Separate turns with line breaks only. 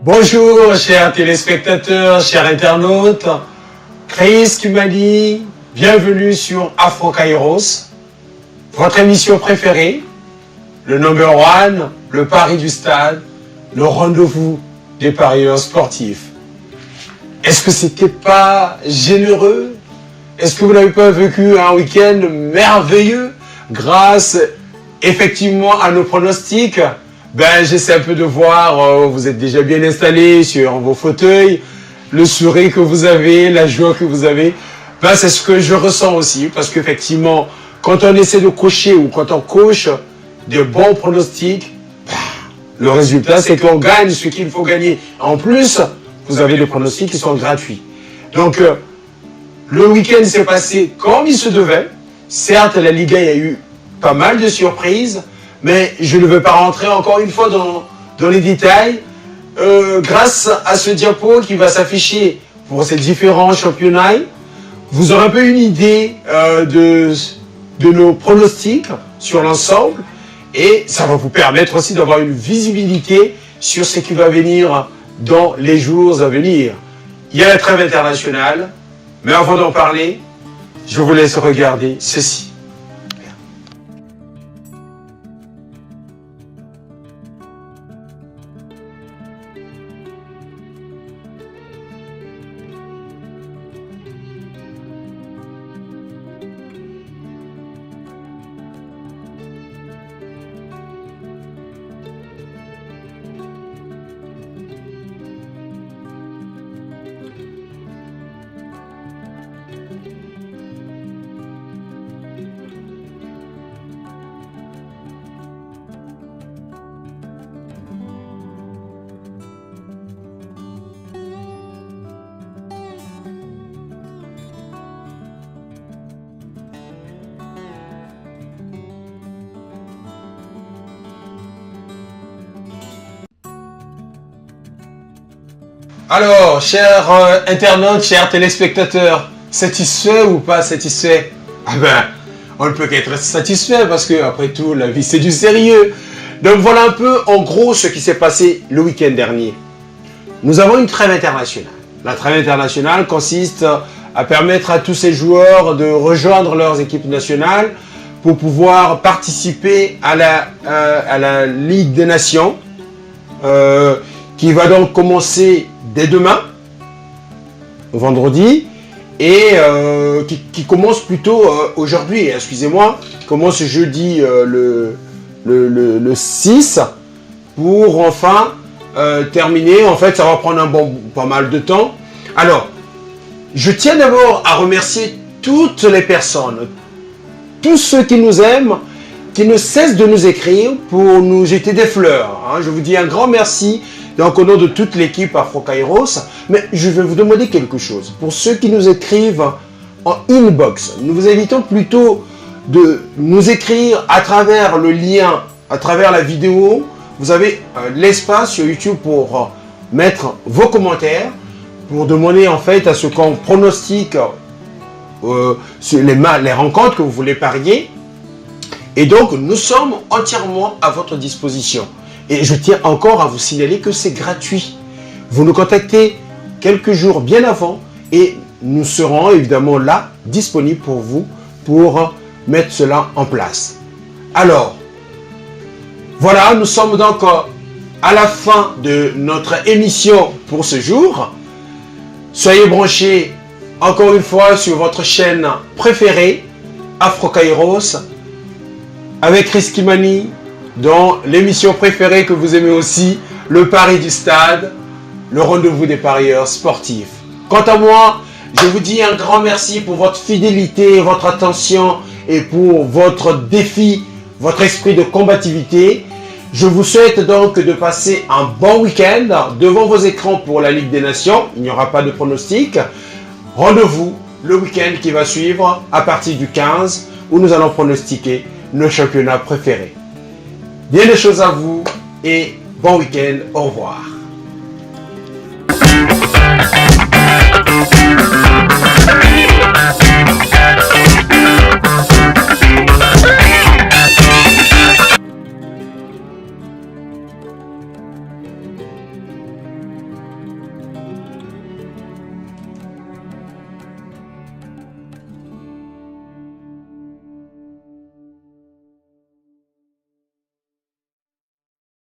Bonjour, chers téléspectateurs, chers internautes. Chris Kumali, bienvenue sur Afro Kairos, votre émission préférée, le number one, le pari du stade, le rendez-vous des parieurs sportifs. Est-ce que c'était pas généreux? Est-ce que vous n'avez pas vécu un week-end merveilleux grâce effectivement à nos pronostics? J'essaie un peu de voir, vous êtes déjà bien installés sur vos fauteuils, le sourire que vous avez, la joie que vous avez. C'est ce que je ressens aussi, parce qu'effectivement, quand on essaie de cocher ou quand on coche de bons pronostics, le résultat c'est qu'on gagne ce qu'il faut gagner. En plus, vous avez des pronostics qui sont gratuits. Donc, le week-end s'est passé comme il se devait. Certes, la Liga, il y a eu pas mal de surprises, mais je ne veux pas rentrer encore une fois dans les détails. Grâce à ce diapo qui va s'afficher pour ces différents championnats, vous aurez un peu une idée de nos pronostics sur l'ensemble, et ça va vous permettre aussi d'avoir une visibilité sur ce qui va venir dans les jours à venir. Il y a la trêve internationale, mais avant d'en parler, je vous laisse regarder ceci. Alors, chers internautes, chers téléspectateurs, satisfaits ou pas satisfaits? On ne peut qu'être satisfait parce que, après tout, la vie c'est du sérieux. Donc voilà un peu, en gros, ce qui s'est passé le week-end dernier. Nous avons une trêve internationale. La trêve internationale consiste à permettre à tous ces joueurs de rejoindre leurs équipes nationales pour pouvoir participer à la Ligue des Nations, qui va donc commencer dès demain, vendredi, et qui commence plutôt aujourd'hui, excusez-moi, qui commence jeudi le 6, pour enfin terminer. En fait, ça va prendre pas mal de temps. Alors, je tiens d'abord à remercier toutes les personnes, tous ceux qui nous aiment, qui ne cessent de nous écrire pour nous jeter des fleurs. Je vous dis un grand merci. Donc au nom de toute l'équipe Afro Kairos, mais je vais vous demander quelque chose. Pour ceux qui nous écrivent en inbox, nous vous invitons plutôt de nous écrire à travers le lien, à travers la vidéo. Vous avez l'espace sur YouTube pour mettre vos commentaires, pour demander en fait à ce qu'on pronostique sur les rencontres que vous voulez parier. Et donc nous sommes entièrement à votre disposition. Et je tiens encore à vous signaler que c'est gratuit. Vous nous contactez quelques jours bien avant et nous serons évidemment là, disponibles pour vous, pour mettre cela en place. Alors, voilà, nous sommes donc à la fin de notre émission pour ce jour. Soyez branchés encore une fois sur votre chaîne préférée, Afro Kairos, avec Chris Kumali, dans l'émission préférée que vous aimez aussi, le pari du stade, le rendez-vous des parieurs sportifs. Quant à moi, je vous dis un grand merci pour votre fidélité, votre attention et pour votre défi, votre esprit de combativité. Je vous souhaite donc de passer un bon week-end devant vos écrans pour la Ligue des Nations. Il n'y aura pas de pronostic. Rendez-vous le week-end qui va suivre à partir du 15 où nous allons pronostiquer nos championnats préférés. Bien des choses à vous et bon week-end, au revoir.